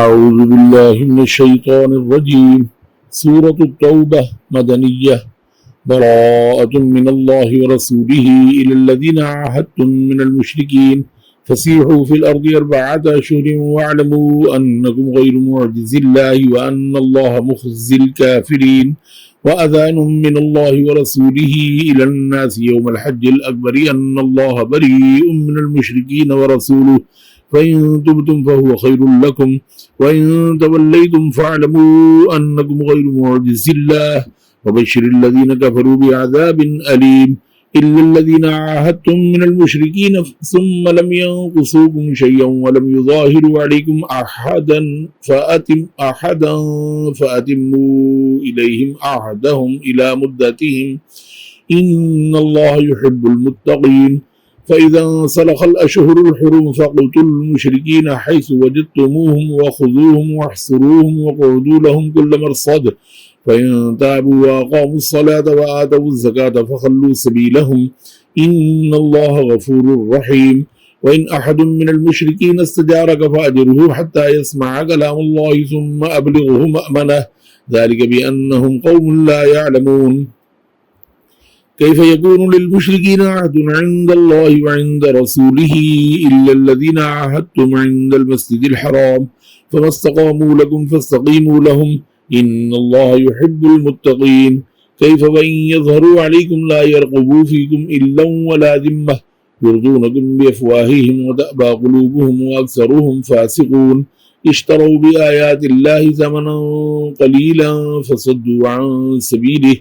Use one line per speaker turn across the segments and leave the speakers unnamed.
أعوذ بالله من الشيطان الرجيم. سورة التوبة مدنية. براءة من الله ورسوله إلى الذين عاهدتم من المشركين فسيحوا في الأرض 4 أشهر واعلموا أنكم غير معجز الله وأن الله مخزي الكافرين. وأذان من الله ورسوله إلى الناس يوم الحج الأكبر أن الله بريء من المشركين ورسوله فإن تبتم فهو خير لكم وإن توليتم فاعلموا أنكم غير معجز الله وبشر الذين كفروا بعذاب أليم إلا الذين عاهدتم من المشركين ثم لم ينقصوكم شيئا ولم يظاهروا عليكم أحدا فأتموا إليهم عهدهم إلى مدتهم إن الله يحب المتقين. فإذا انسلخ الأشهر الحرم فاقتلوا المشركين حيث وجدتموهم وخذوهم واحصروهم وقعدوا لهم كل مرصد فإن تابوا وأقاموا الصلاة وآتوا الزكاة فخلوا سبيلهم إن الله غفور رحيم. وإن أحد من المشركين استجارك فأجره حتى يسمع كلام الله ثم أبلغه مأمنه ذلك بأنهم قوم لا يعلمون. كيف يكون للمشركين عهد عند الله وعند رسوله إلا الذين عاهدتم عند المسجد الحرام فما استقاموا لكم فاستقيموا لهم إن الله يحب المتقين. كيف وإن يظهروا عليكم لا يرقبوا فيكم إلا ولا ذمة يرضونكم بأفواههم وتأبى قلوبهم وأكثرهم فاسقون. اشتروا بآيات الله ثمنا قليلا فصدوا عن سبيله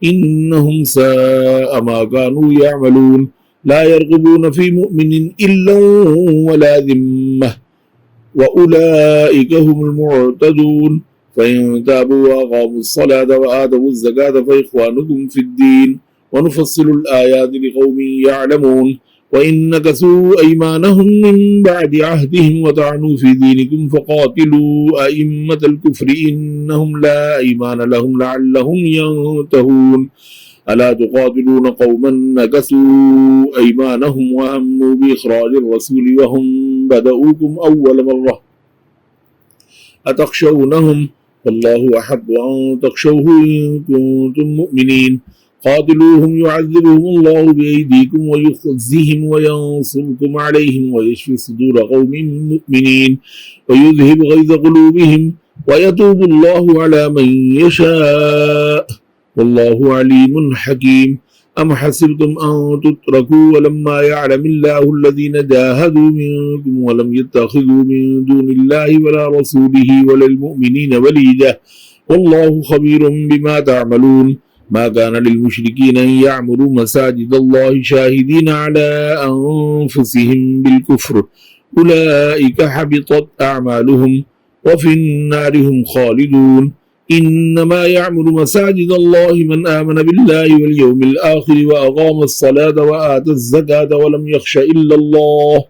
إنهم ساء ما كانوا يعملون. لا يرغبون في مؤمن إلا ولا ذمة وأولئك هم المعتدون. فإن تابوا وأقاموا الصلاة وآتوا الزكاة فإخوانكم في الدين ونفصل الآيات لقوم يعلمون. وإن نكثوا أيمانهم من بعد عهدهم وطعنوا في دينكم فقاتلوا أئمة الكفر إنهم لا أيمان لهم لعلهم ينتهون. ألا تقاتلون قوما نكثوا أيمانهم وهموا بإخراج الرسول وهم بدؤوكم أول مرة أتخشونهم والله أحب أن تخشوه إن كنتم مؤمنين. قاتلوهم يعذبهم الله بأيديكم ويخزيهم وينصركم عليهم ويشفي صدور قوم مؤمنين ويذهب غيظ قلوبهم ويتوب الله على من يشاء والله عليم حكيم. أم حسبتم أن تتركوا ولما يعلم الله الذين جاهدوا منكم ولم يتخذوا من دون الله ولا رسوله ولا المؤمنين وليجة والله خبير بما تعملون. ما كان للمشركين أن يعمروا مساجد الله شاهدين على أنفسهم بالكفر أولئك حبطت أعمالهم وفي النار هم خالدون. إنما يعمر مساجد الله من آمن بالله واليوم الآخر وأقام الصلاة وآتى الزكاة ولم يخش إلا الله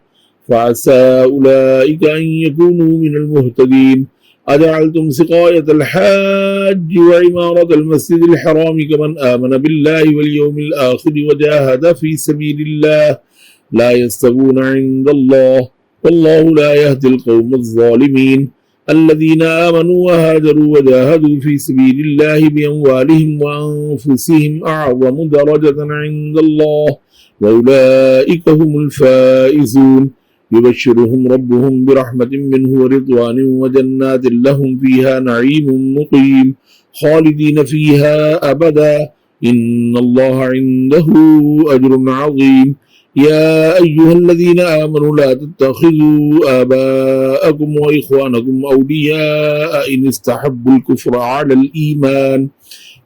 فعسى أولئك أن يكونوا من المهتدين. أجعلتم سقاية الحاج وعمارة المسجد الحرام كمن آمن بالله واليوم الآخر وجاهد في سبيل الله لا يستوون عند الله والله لا يهدي القوم الظالمين. الذين آمنوا وهاجروا وجاهدوا في سبيل الله بأموالهم وأنفسهم أعظم درجة عند الله وأولئك هم الفائزون. يبشرهم ربهم برحمة منه ورضوان وجنات لهم فيها نعيم مقيم خالدين فيها أبدا إن الله عنده أجر عظيم. يا أيها الذين آمنوا لا تتخذوا آباءكم وإخوانكم أولياء إن استحبوا الكفر على الإيمان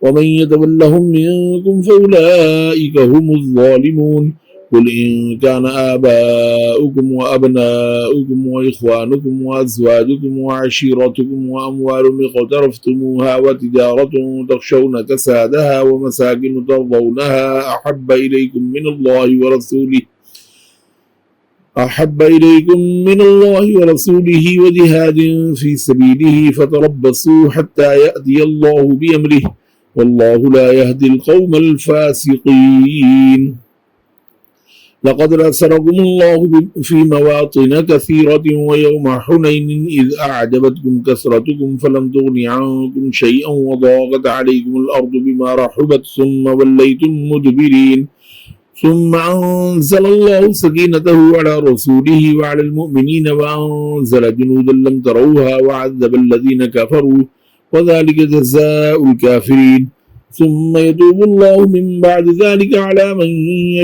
ومن يتولهم منكم فأولئك هم الظالمون. قل إن كان آباؤكم وأبناؤكم وإخوانكم وأزواجكم وعشيرتكم وأموال اقترفتموها وتجارة تخشون كسادها ومساكن ترضونها أحب إليكم من الله ورسوله وجهاد في سبيله فتربصوا حتى يأتي الله بأمره والله لا يهدي القوم الفاسقين. لقد نصركم الله في مواطن كثيرة ويوم حنين إذ أعجبتكم كثرتكم فلم تغن عنكم شيئا وضاقت عليكم الأرض بما رحبت ثم وليتم مدبرين ثم أنزل الله سكينته على رسوله وعلى المؤمنين وأنزل جنودا لم تروها وعذب الذين كفروا وذلك جزاء الكافرين ثم يتوب الله من بعد ذلك على من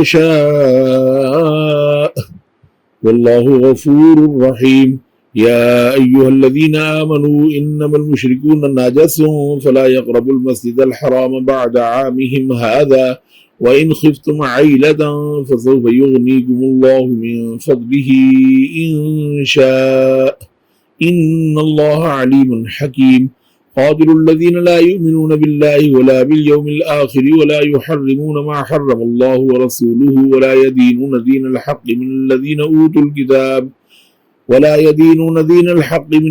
يشاء والله غفور رحيم يا أيها الذين آمنوا إنما المشركون نجس فلا يقربوا المسجد الحرام بعد عامهم هذا وإن خفتم عيلة فسوف يغنيكم الله من فضله إن شاء إن الله عليم حكيم قاتلوا الذين لا يؤمنون بالله ولا باليوم الآخر ولا يحرمون ما حرم الله ورسوله ولا يدينون دين الحق من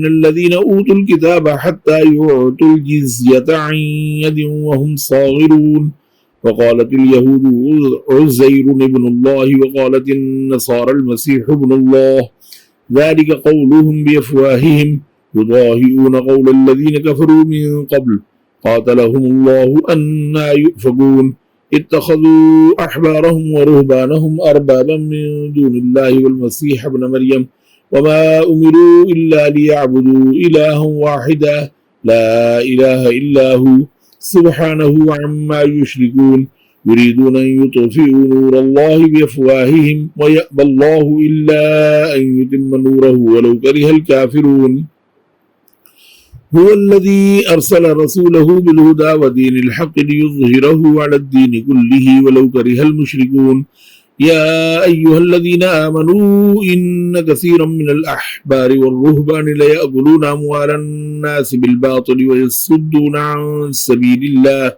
الذين أوتوا الكتاب حتى يعطوا الجزية عن يد وهم صاغرون وقالت اليهود عزير ابن الله وقالت النصارى المسيح ابن الله ذلك قولهم بأفواههم يضاهئون قول الذين كفروا من قبل قاتلهم الله أنى يؤفكون اتخذوا أحبارهم ورهبانهم أربابا من دون الله والمسيح ابن مريم وما أمروا إلا ليعبدوا إلها واحدا لا إله إلا هو سبحانه عما يشركون يريدون أن يطفئوا نور الله بأفواههم ويأبى الله إلا أن يتم نوره ولو كره الكافرون هو الذي أرسل رسوله بالهدى ودين الحق ليظهره على الدين كله ولو كره المشركون يا أيها الذين آمنوا إن كثيرا من الأحبار والرهبان ليأكلون أموال الناس بالباطل ويصدون عن سبيل الله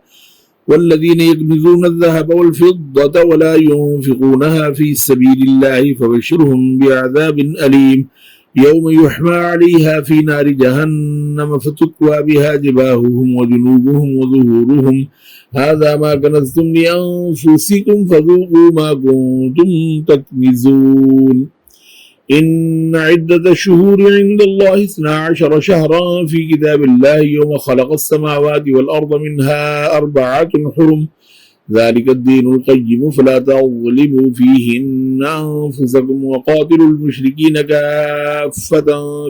والذين يكنزون الذهب والفضة ولا ينفقونها في سبيل الله فبشرهم بعذاب أليم يوم يحمى عليها في نار جهنم فتكوى بها جباههم وجنوبهم وظهورهم هذا ما كنزتم لأنفسكم فذوقوا ما كنتم تكنزون إن عدة الشهور عند الله 12 شهرا في كتاب الله يوم خلق السماوات والأرض منها 4 حرم ذلك الدين القيم فلا تظلموا فيهن أنفسكم وقاتلوا المشركين كافة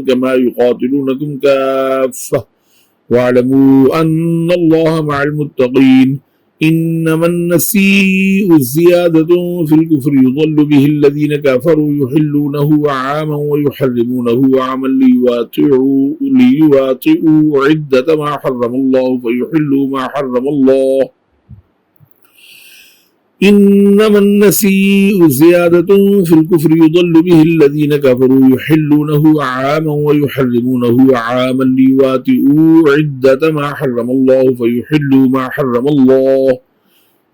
كما يقاتلونكم كافة واعلموا أن الله مع المتقين إنما النسيء الزيادة في الكفر يضل به الذين كفروا يحلونه عاما ويحرمونه عاما ليواطئوا عدة ما حرم الله فيحلوا ما حرم الله إنما النسيء زيادة في الكفر يضل به الذين كفروا يحلونه عاما ويحرمونه عاما ليواتئوا عدة ما حرم الله فيحلوا ما حرم الله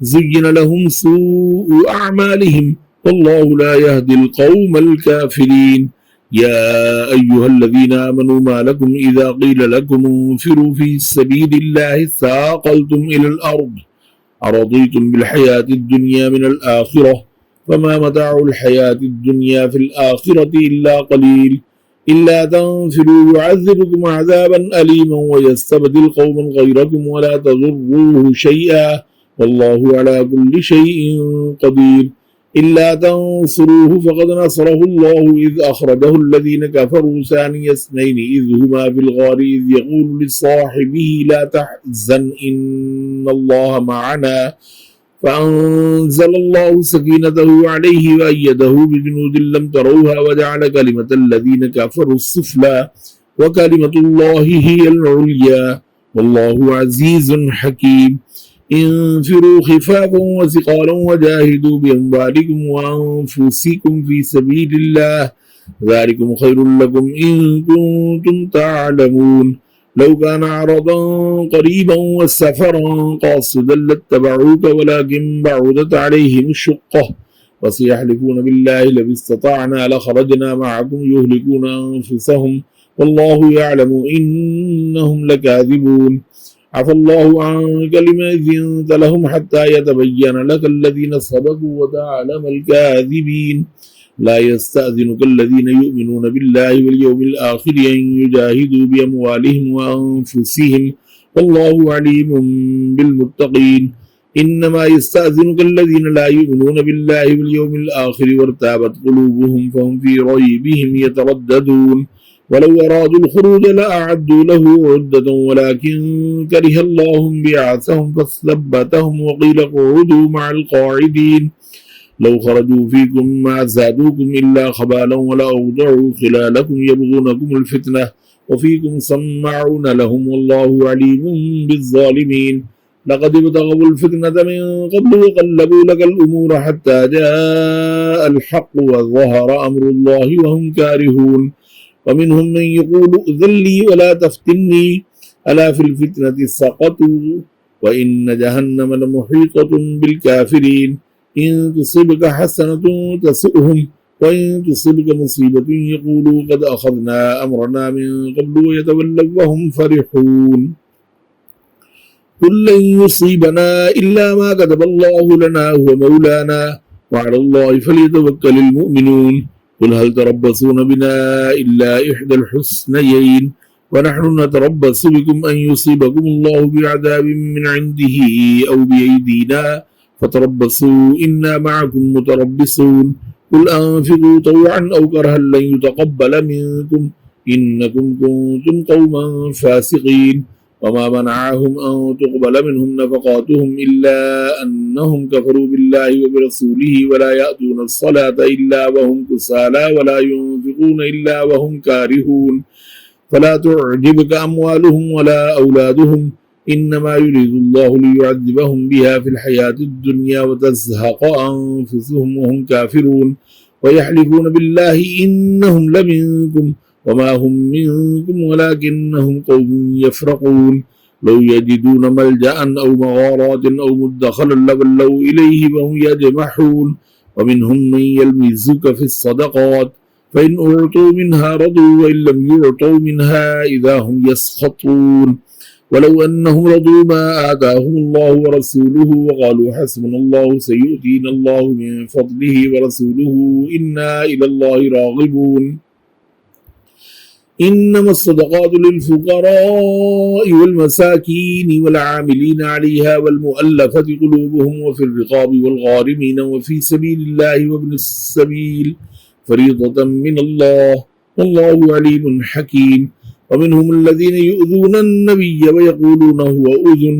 زين لهم سوء أعمالهم والله لا يهدي القوم الكافرين يا أيها الذين آمنوا ما لكم إذا قيل لكم انفروا في سبيل الله ثاقلتم إلى الأرض أرضيتم بالحياة الدنيا من الآخرة فما متاع الحياة الدنيا في الآخرة إلا قليل إلا تنفروا يعذبكم عذابا أليما ويستبدل قوما غيركم ولا تضروه شيئا والله على كل شيء قدير إلا تنصروه فقد نصره الله إذ أخرجه الذين كفروا ثاني اثنين إذ هما في الغار إذ يقول لصاحبه لا تحزن إن الله معنا فأنزل الله سكينته عليه وأيده بجنود لم تروها وجعل كلمة الذين كفروا السفلى وكلمة الله هي العليا والله عزيز حكيم انفروا خفافا وثقالا وجاهدوا بأموالكم وأنفسكم في سبيل الله ذلكم خير لكم إن كنتم تعلمون لو كان عرضا قريبا والسفرا قاصدا لاتبعوك ولكن بعدت عليهم الشقة وسيحلفون بالله لو استطعنا لخرجنا معكم يهلكون أنفسهم والله يعلم إنهم لكاذبون عفى الله عنك لما أذنت لهم حتى يتبين لك الذين صدقوا وتعلم الكاذبين لا يستأذنك الذين يؤمنون بالله واليوم الآخر أن يجاهدوا بأموالهم وأنفسهم والله عليم بالمتقين إنما يستأذنك الذين لا يؤمنون بالله واليوم الآخر وارتابت قلوبهم فهم في ريبهم يترددون ولو أرادوا الخروج لأعدوا له عدة ولكن كره الله بعثهم فثبتهم وقيل اقعدوا مع القاعدين لو خرجوا فيكم ما زادوكم إلا خبالا ولأوضعوا خلالكم يبغونكم الفتنة وفيكم سماعون لهم والله عليم بالظالمين لقد ابتغوا الفتنة من قبل وقلبوا لك الأمور حتى جاء الحق وظهر أمر الله وهم كارهون ومنهم من يقول ائذن لي ولا تفتني ألا في الفتنة سقطوا وإن جهنم لمحيطة بالكافرين إن تصبك حسنة تسؤهم وإن تصبك مصيبة يقولوا قد أخذنا أمرنا من قبل ويتولوا وهم فرحون قل لن يصيبنا إلا ما كتب الله لنا هو مولانا وعلى الله فليتوكل المؤمنون قل هل تربصون بنا إلا إحدى الحسنيين ونحن نتربص بكم أن يصيبكم الله بعذاب من عنده أو بأيدينا فتربصوا إنا معكم متربصون قل أنفقوا طوعا أو كرها لن يتقبل منكم إنكم كنتم قوما فاسقين وما منعهم أن تقبل منهم نفقاتهم إلا أنهم كفروا بالله وبرسوله ولا يأتون الصلاة إلا وهم كسالى ولا ينفقون إلا وهم كارهون فلا تعجبك أموالهم ولا أولادهم إنما يريد الله ليعذبهم بها في الحياة الدنيا وتزهق أنفسهم وهم كافرون ويحلفون بالله إنهم لمنكم وما هم منكم ولكنهم قوم يفرقون لو يجدون ملجأ أو مغارات أو مدخلا لولوا إليه وهم يجمحون ومنهم من يلمزك في الصدقات فإن أعطوا منها رضوا وإن لم يعطوا منها إذا هم يسخطون ولو أنهم رضوا ما آتاهم الله ورسوله وقالوا حسبنا الله سيؤتينا الله من فضله ورسوله إنا إلى الله راغبون إنما الصدقات للفقراء والمساكين والعاملين عليها والمؤلفة قلوبهم وفي الرقاب والغارمين وفي سبيل الله وابن السبيل فريضة من الله والله عليم حكيم ومنهم الذين يؤذون النبي ويقولون هو أذن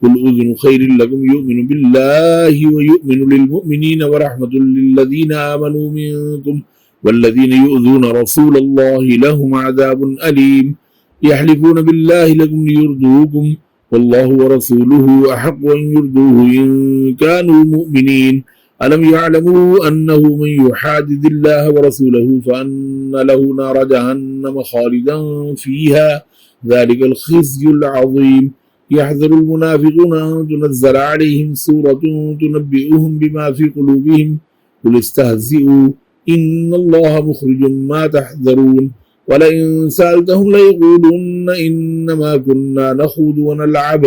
قل أذن خير لكم يؤمن بالله ويؤمن للمؤمنين ورحمة للذين آمنوا منكم والذين يؤذون رسول الله لهم عذاب أليم يحلفون بالله لكم ليرضوكم والله ورسوله أحق أن يرضوه إن كانوا مؤمنين ألم يعلموا أنه من يحادد الله ورسوله فأن له نار جهنم خالدا فيها ذلك الخزي العظيم يحذر المنافقون أن تنزل عليهم سورة تنبئهم بما في قلوبهم قل استهزئوا إن الله مخرج ما تحذرون ولئن سألتهم ليقولن إنما كنا نخوض ونلعب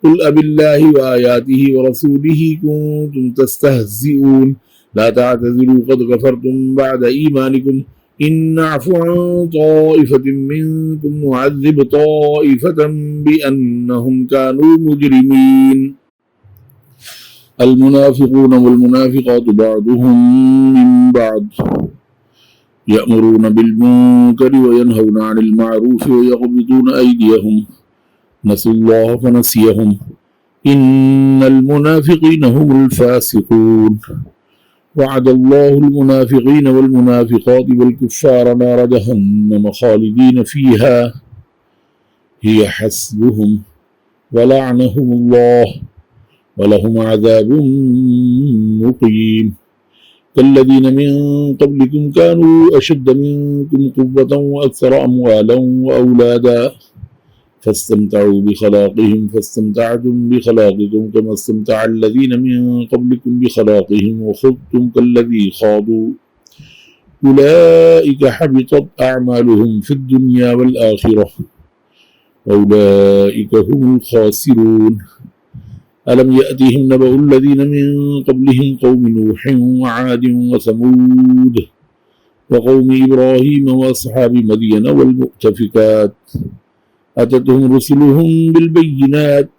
قل أبالله وآياته ورسوله كنتم تستهزئون لا تعتذروا قد كفرتم بعد إيمانكم إن نعفو عن طائفة منكم نعذب طائفة بأنهم كانوا مجرمين المنافقون والمنافقات بعضهم من بعض يأمرون بالمنكر وينهون عن المعروف ويقبضون أيديهم نسوا الله فنسيهم إن المنافقين هم الفاسقون وعد الله المنافقين والمنافقات والكفار نار جهنم خالدين فيها هي حسبهم ولعنهم الله ولهم عذاب مقيم كالذين من قبلكم كانوا أشد منكم قوة وأكثر أموالا وأولادا فاستمتعوا بخلاقهم فاستمتعتم بخلاقكم كما استمتع الذين من قبلكم بخلاقهم وخضتم كالذي خاضوا أولئك حبطت أعمالهم في الدنيا والآخرة أولئك هم الخاسرون ألم يأتهم نبأ الذين من قبلهم قوم نوح وعاد وثمود وقوم إبراهيم وأصحاب مدين والمؤتفكات أتتهم رسلهم بالبينات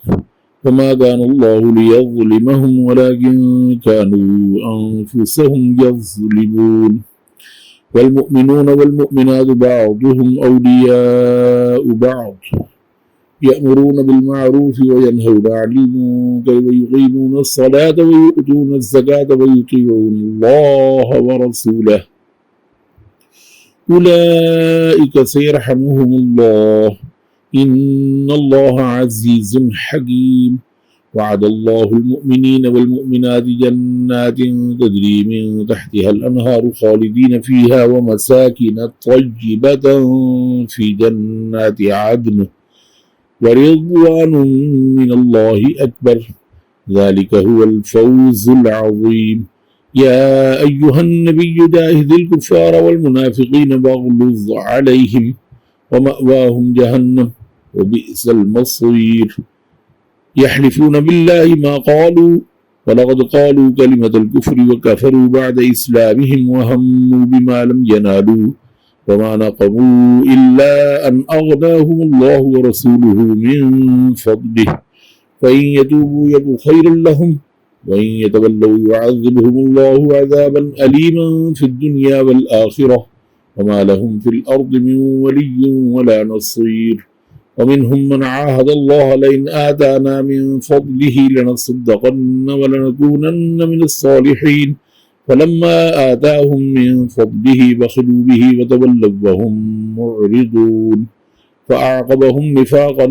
فما كان الله ليظلمهم ولكن كانوا أنفسهم يظلمون والمؤمنون والمؤمنات بعضهم أولياء بعض يأمرون بالمعروف وينهون عن المنكر ويقيمون الصلاة ويؤتون الزكاة ويطيعون الله ورسوله أولئك سيرحمهم الله إن الله عزيز حكيم وعد الله المؤمنين والمؤمنات جنات تجري من تحتها الأنهار خالدين فيها ومساكن طيبة في جنات عدن ورضوان من الله أكبر ذلك هو الفوز العظيم يا أيها النبي جاهد الكفار والمنافقين واغلظ عليهم ومأواهم جهنم وبئس المصير يحلفون بالله ما قالوا ولقد قالوا كلمة الكفر وكفروا بعد إسلامهم وهموا بما لم ينالوا وما نقموا إلا أن أغناهم الله ورسوله من فضله فإن يتوبوا يك خيرا لهم وإن يتولوا يعذبهم الله عذابا أليما في الدنيا والآخرة وما لهم في الأرض من ولي ولا نصير ومنهم من عاهد الله لئن آتانا من فضله لنصدقن ولنكونن من الصالحين فلما آتاهم من فضله بخلوا به وتولوا وهم معرضون فأعقبهم نفاقا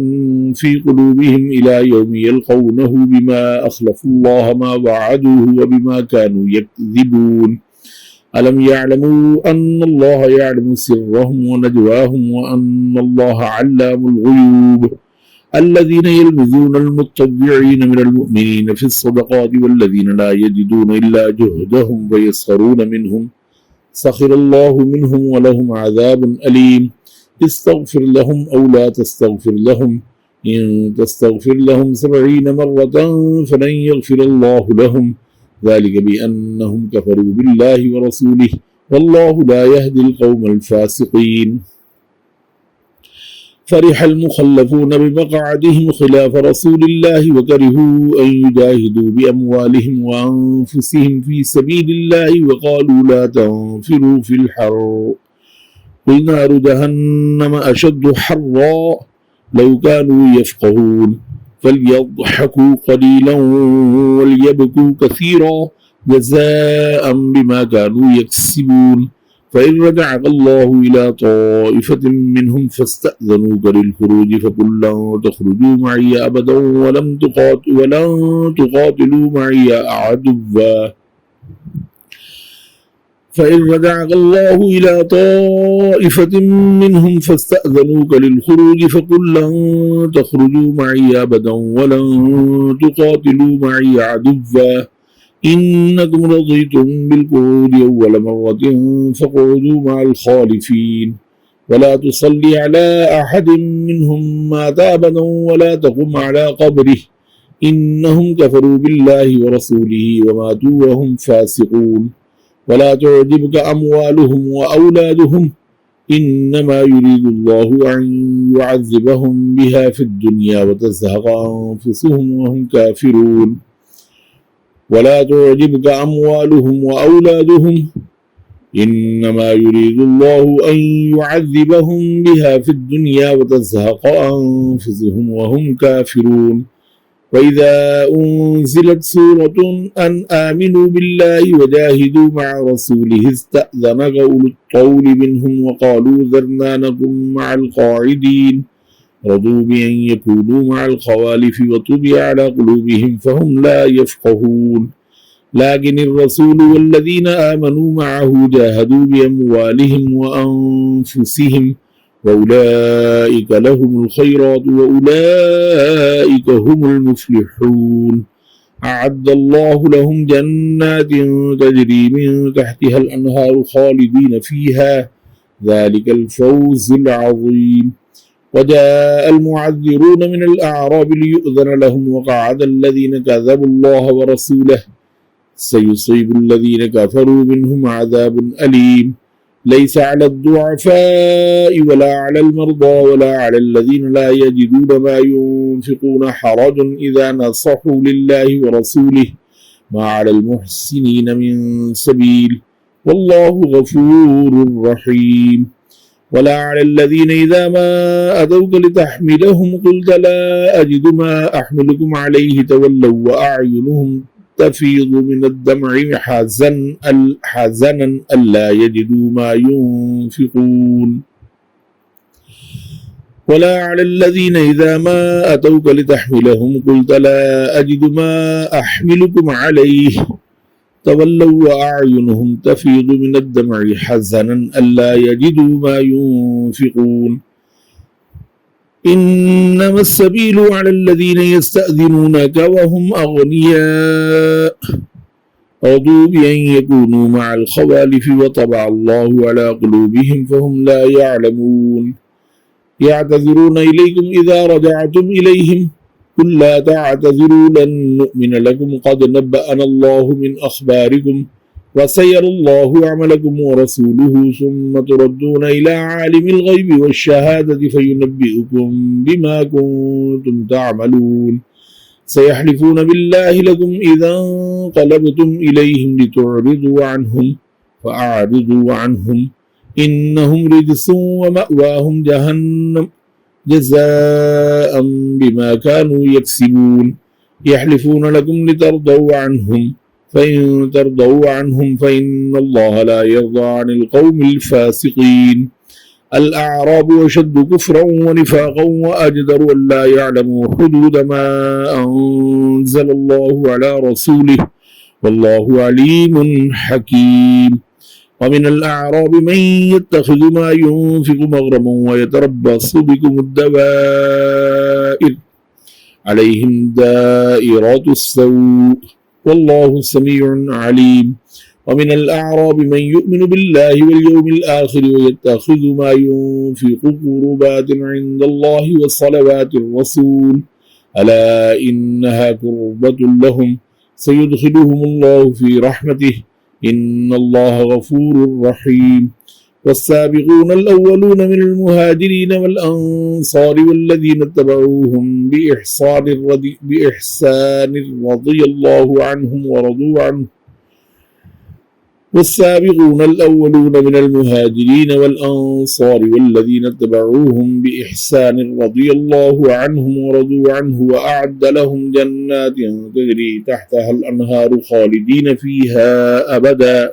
في قلوبهم إلى يوم يلقونه بما أخلفوا الله ما وعدوه وبما كانوا يكذبون ألم يعلموا أن الله يعلم سرهم ونجواهم وأن الله علام الغيوب الذين يلمزون المتطوعين من المؤمنين في الصدقات والذين لا يجدون إلا جهدهم فيسخرون منهم سخر الله منهم ولهم عذاب أليم استغفر لهم أو لا تستغفر لهم إن تستغفر لهم 70 مرة فلن يغفر الله لهم ذلك بأنهم كفروا بالله ورسوله والله لا يهدي القوم الفاسقين فرح المخلفون بمقعدهم خلاف رسول الله وكرهوا أن يجاهدوا بأموالهم وأنفسهم في سبيل الله وقالوا لا تنفروا في الحر قل نار جهنم أشد حرا لو كانوا يفقهون فليضحكوا قليلا وليبكوا كثيرا جزاء بما كانوا يكسبون فإن رجعك الله إلى طائفة منهم فاستأذنوك للخروج فقل لن تخرجوا معي أبدا ولن تقاتلوا معي عدوا فإن رجعك الله إلى طائفة منهم فاستأذنوك للخروج فقل لن تخرجوا معي أبدا ولن تقاتلوا معي عدوا إنكم رضيتم بالقعود أول مرة فاقعدوا مع الخالفين ولا تصلي على أحد منهم مات أبدا ولا تقم على قبره إنهم كفروا بالله ورسوله وماتوا وهم فاسقون ولا تعجبك أموالهم وأولادهم إنما يريد الله أن يعذبهم بها في الدنيا وتزهق أنفسهم وهم كافرون ولا تعجبك أموالهم وأولادهم إنما يريد الله أن يعذبهم بها في الدنيا وتزهق أنفسهم وهم كافرون وإذا أنزلت سورة أن آمنوا بالله وجاهدوا مع رسوله استأذنك أولو الطول منهم وقالوا ذرنا نكن مع القاعدين رضوا بأن يكونوا مع الخوالف وطبع على قلوبهم فهم لا يفقهون لكن الرسول والذين آمنوا معه جاهدوا بأموالهم وأنفسهم وأولئك لهم الخيرات وأولئك هم المفلحون أعد الله لهم جنات تجري من تحتها الأنهار خالدين فيها ذلك الفوز العظيم وجاء المعذرون من الأعراب ليؤذن لهم وقعد الذين كذبوا الله ورسوله سيصيب الذين كفروا منهم عذاب أليم ليس على الضعفاء ولا على المرضى ولا على الذين لا يجدون ما ينفقون حرج إذا نصحوا لله ورسوله ما على المحسنين من سبيل والله غفور رحيم ولا على الذين إذا ما أتوك لتحملهم قلت لا أجد ما أحملكم عليه تولوا وأعينهم تفيض من الدمع حزنا ألا يجدوا ما ينفقون ولا على الذين إذا ما أتوك لتحملهم قلت لا أجد ما أحملكم عليه تولوا وأعينهم تفيض من الدمع حزنا ألا يجدوا ما ينفقون إنما السبيل على الذين يستأذنونك وهم أغنياء رضوا بأن يكونوا مع الخوالف وطبع الله على قلوبهم فهم لا يعلمون يعتذرون إليكم إذا رجعتم إليهم قل لا تعتذروا لن نؤمن لكم قد نبأنا الله من أخباركم وسيرى الله عملكم ورسوله ثم تردون إلى عالم الغيب والشهادة فينبئكم بما كنتم تعملون سيحلفون بالله لكم إذا انقلبتم إليهم لتعرضوا عنهم فأعرضوا عنهم إنهم رجس ومأواهم جهنم جزاء بما كانوا يكسبون يحلفون لكم لترضوا عنهم فإن ترضوا عنهم فإن الله لا يرضى عن القوم الفاسقين الأعراب أشد كفرا ونفاقا وأجدر أن لا يعلموا حدود ما أنزل الله على رسوله والله عليم حكيم ومن الأعراب من يتخذ ما ينفق مغرما ويتربص بكم الدوائر عليهم دائرات السوء والله سميع عليم ومن الأعراب من يؤمن بالله واليوم الآخر ويتخذ ما ينفق قربات عند الله وصلوات الرسول ألا إنها قربة لهم سيدخلهم الله في رحمته إن الله غفور رحيم والسابقون الأولون من المهاجرين والأنصار والذين اتبعوهم بإحسان رضي الله عنهم ورضوا عنه والسابقون الأولون من المهاجرين والأنصار والذين اتبعوهم بإحسان رضي الله عنهم ورضوا عنه وأعد لهم جنات تجري تحتها الأنهار خالدين فيها أبدا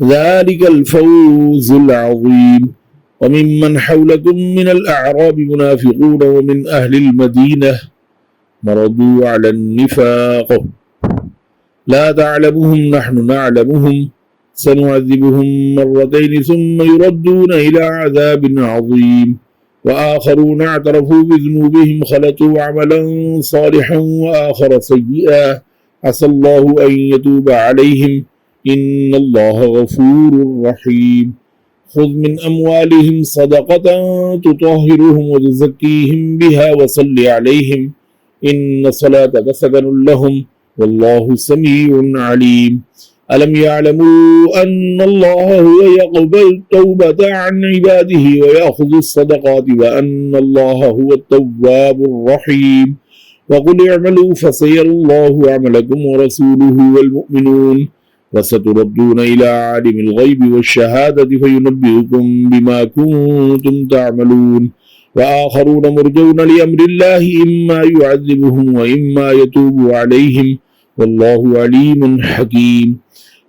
ذلك الفوز العظيم وممن حولكم من الأعراب منافقون ومن أهل المدينة مرضوا على النفاق لا تعلمهم نحن نعلمهم سنعذبهم مرتين ثم يردون إلى عذاب عظيم وآخرون اعترفوا بذنوبهم خلطوا عملا صالحا وآخر سيئا عسى الله أن يتوب عليهم إن الله غفور رحيم خذ من أموالهم صدقة تطهرهم وتزكيهم بها وصل عليهم إن صلاتك سكن لهم والله سميع عليم ألم يعلموا أن الله هو يقبل التوبة عن عباده ويأخذ الصدقات وأن الله هو التواب الرحيم وقل اعملوا فسيرى الله عملكم ورسوله والمؤمنون وستردون إلى عالم الغيب والشهادة فينبئكم بما كنتم تعملون وآخرون مرجون لأمر الله إما يعذبهم وإما يتوب عليهم والله عليم حكيم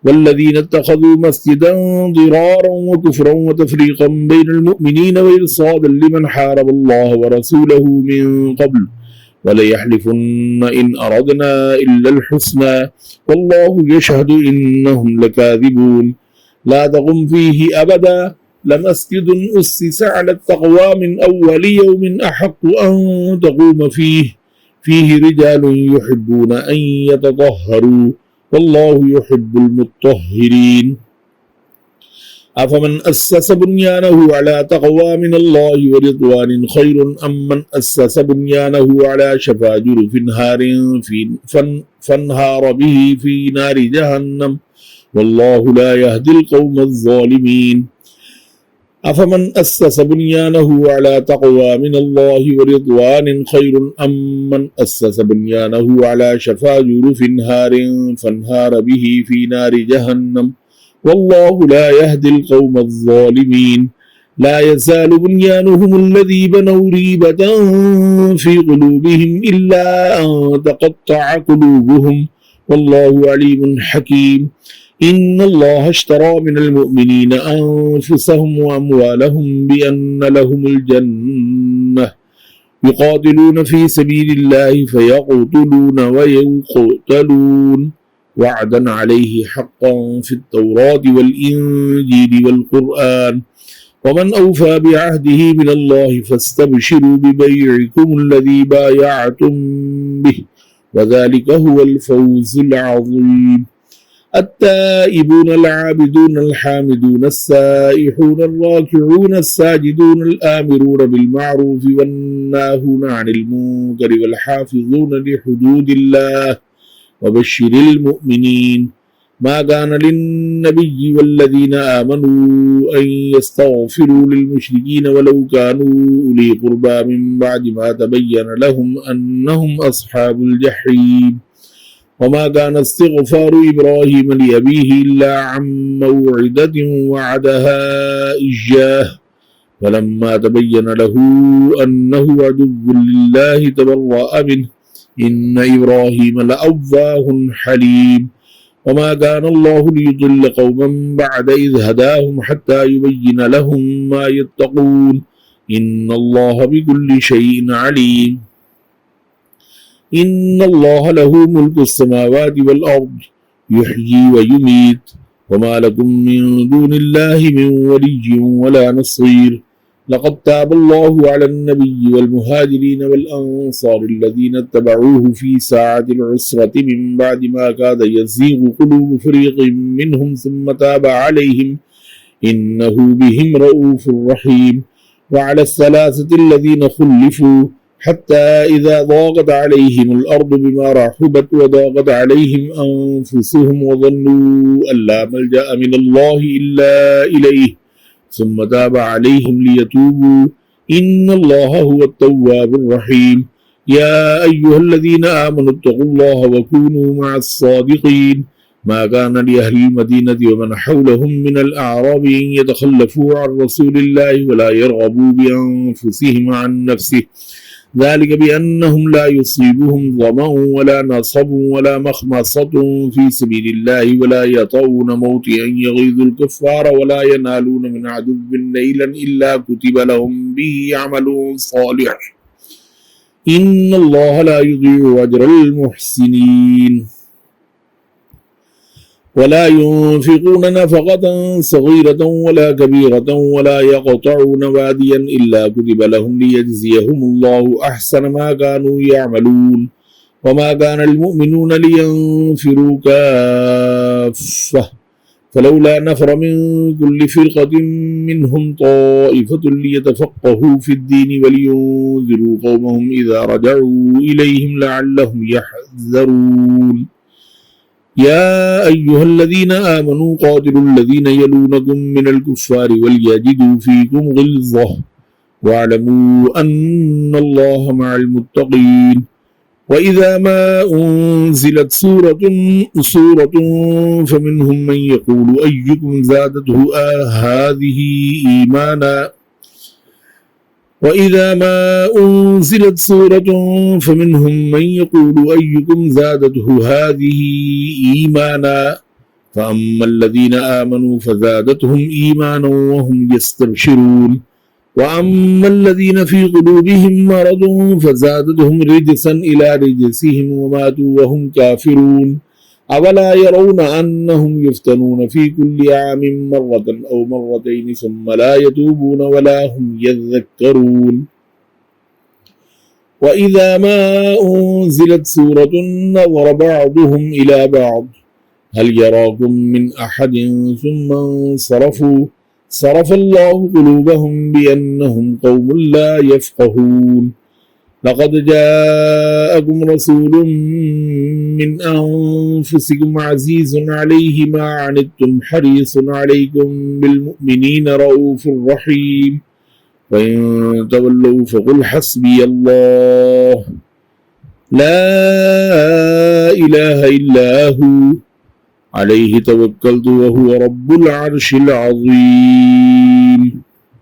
والذين اتخذوا مسجدا ضرارا وكفرا وتفريقا بين المؤمنين وإرصادا لمن حارب الله ورسوله من قبل وليحلفن إن أردنا إلا الحسنى والله يشهد إنهم لكاذبون لا تقم فيه أبدا لمسجد أسس على التقوى من أول يوم أحق أن تقوم فيه رجال يحبون أن يتطهروا والله يحب المطهرين أفمن أسس بنيانه على تقوى من الله ورضوان خير أم من أسس بنيانه على شفا جرف هار فانهار به في نار جهنم والله لا يهدي القوم الظالمين أفمن أسس بنيانه على تقوى من الله ورضوان خير أم من أسس بنيانه على شفا جرف هار فانهار به في نار جهنم والله لا يهدي القوم الظالمين لا يزال بنيانهم الذي بنوا ريبة في قلوبهم إلا أن تقطع قلوبهم والله عليم حكيم إن الله اشترى من المؤمنين أنفسهم وأموالهم بأن لهم الجنة يقاتلون في سبيل الله فيقتلون ويقتلون وعدا عليه حقا في التوراة والإنجيل والقرآن ومن أوفى بعهده من الله فاستبشروا ببيعكم الذي بايعتم به وذلك هو الفوز العظيم التائبون العابدون الحامدون السائحون الراكعون الساجدون الآمرون بالمعروف والناهون عن المنكر والحافظون لحدود الله وبشر المؤمنين ما كان للنبي والذين آمنوا أن يستغفروا للمشركين ولو كانوا أولي قربى من بعد ما تبين لهم أنهم أصحاب الجحيم وما كان استغفار إبراهيم لأبيه إلا عن موعدة وعدها إياه فلما تبين له أنه عدو لله تبرأ منه إن إبراهيم لأواه حليم وما كان الله ليضل قوما بعد إذ هداهم حتى يبين لهم ما يتقون إن الله بكل شيء عليم إن الله له ملك السماوات والأرض يحيي ويميت وما لكم من دون الله من ولي ولا نصير لقد تاب الله على النبي والمهاجرين والأنصار الذين اتبعوه في ساعة العسرة من بعد ما كاد يزيغ قلوب فريق منهم ثم تاب عليهم إنه بهم رؤوف رحيم وعلى الثلاثة الذين خلفوا حتى إذا ضاقت عليهم الأرض بما رحبت وضاقت عليهم أنفسهم وظنوا أن لا ملجأ من الله إلا إليه ثم تاب عليهم ليتوبوا إن الله هو التواب الرحيم يا أيها الذين آمنوا اتقوا الله وكونوا مع الصادقين ما كان لأهل المدينة ومن حولهم من الأعراب أن يتخلفوا عن رسول الله ولا يرغبوا بأنفسهم عن نفسه ذلك بأنهم لا يصيبهم ظمأ ولا نصب ولا مخمصة في سبيل الله ولا يطؤون موطئا يغيظ الكفار ولا ينالون من عدو نيلا إلا كتب لهم به عمل صالح إن الله لا يضيع أجر المحسنين ولا ينفقون نفقة صغيرة ولا كبيرة ولا يقطعون واديا إلا كتب لهم ليجزيهم الله أحسن ما كانوا يعملون وما كان المؤمنون لينفروا كافة فلولا نفر من كل فرقة منهم طائفة ليتفقهوا في الدين ولينذروا قومهم إذا رجعوا إليهم لعلهم يحذرون يا أيها الذين آمنوا قاتلوا الذين يلونكم من الكفار وليجدوا فيكم غلظة واعلموا أن الله مع المتقين وإذا ما أنزلت سورة فمنهم من يقول أيكم زادته هذه إيمانا وإذا ما أنزلت سورة فمنهم من يقول أيكم زادته هذه إيمانا فأما الذين آمنوا فزادتهم إيمانا وهم يستبشرون وأما الذين في قلوبهم مرض فزادتهم رجسا إلى رجسهم وماتوا وهم كافرون أولا يرون أنهم يفتنون في كل عام مرة أو مرتين ثم لا يتوبون ولا هم يذكرون وإذا ما أنزلت سورة نظر بعضهم إلى بعض هل يراكم من أحد ثم انصرفوا صرف الله قلوبهم بأنهم قوم لا يفقهون لقد جاءكم رسول من أنفسكم عزيز عليه ما عنتم حريص عليكم بالمؤمنين رؤوف رحيم فإن تولوا فقل حسبي الله لا إله إلا هو عليه توكلت وهو رب العرش العظيم